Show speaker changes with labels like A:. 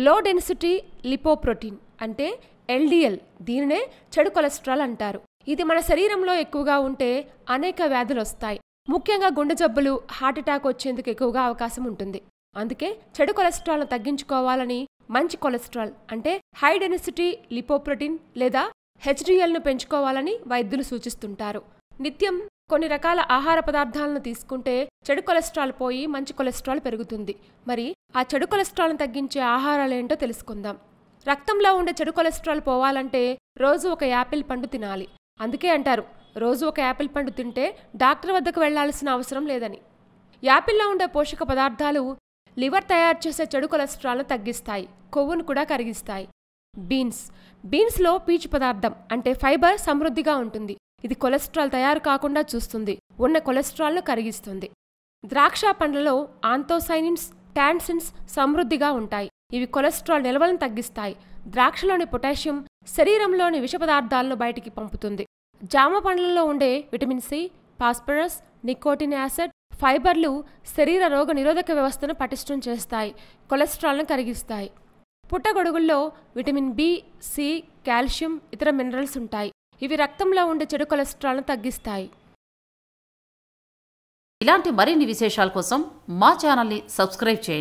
A: Low density lipoprotein అంటే LDL, దీనినే చెడు కొలెస్ట్రాల్ అంటారు. ఇది మన శరీరంలో ఎక్కువగా ఉంటే అనేక వ్యాధులు వస్తాయి. ముఖ్యంగా గుండె జబ్బులు, హార్ట్అటాక్ వచ్చేందుకు ఎక్కువగా అవకాశం ఉంటుంది. అందుకే చెడు కొలెస్ట్రాల్ను తగ్గించుకోవాలని మంచి కొలెస్ట్రాల్ అంటే హై డెన్సిటీ లిపోప్రోటీన్ లేదా హెచ్డిఎల్ను పెంచుకోవాలని వైద్యులు సూచిస్తుంటారు. నిత్యం కొన్ని రకాల ఆహార పదార్థాలను తీసుకుంటే చెడు కొలెస్ట్రాల్ పోయి మంచి కొలెస్ట్రాల్ పెరుగుతుంది. మరి ఆ చెడు కొలెస్ట్రాల్ను తగ్గించే ఆహారాలేంటో తెలుసుకుందాం. రక్తంలో ఉండే చెడు కొలెస్ట్రాల్ పోవాలంటే రోజు ఒక యాపిల్ పండు తినాలి. అందుకే అంటారు రోజు ఒక యాపిల్ పండు తింటే డాక్టర్ వద్దకు వెళ్లాల్సిన అవసరం లేదని. యాపిల్లో ఉండే పోషక పదార్థాలు లివర్ తయారు చేసే చెడు కొలెస్ట్రాల్ను తగ్గిస్తాయి, కొవ్వును కూడా కరిగిస్తాయి. బీన్స్లో పీచు పదార్థం అంటే ఫైబర్ సమృద్ధిగా ఉంటుంది. ఇది కొలెస్ట్రాల్ తయారు కాకుండా చూస్తుంది, ఉన్న కొలెస్ట్రాల్ను కరిగిస్తుంది. ద్రాక్ష పండ్లలో ఆంథోసైనిన్స్, టాన్సిన్స్ సమృద్ధిగా ఉంటాయి. ఇవి కొలెస్ట్రాల్ నిల్వలను తగ్గిస్తాయి. ద్రాక్షలోని పొటాషియం శరీరంలోని విష పదార్థాలను బయటికి పంపుతుంది. జామ పండ్లలో ఉండే vitamin C, phosphorus, nicotine acid, ఫైబర్లు శరీర రోగ నిరోధక వ్యవస్థను పటిష్టం చేస్తాయి, కొలెస్ట్రాల్ను కరిగిస్తాయి. పుట్టగొడుగుల్లో విటమిన్ బి, సి, కాల్షియం, ఇతర మినరల్స్ ఉంటాయి. ఇవి రక్తంలో ఉండే చెడు కొలెస్ట్రాల్ను తగ్గిస్తాయి.
B: ఇలాంటి మరిన్ని విశేషాల కోసం మా ఛానల్ని సబ్స్క్రైబ్ చేయండి.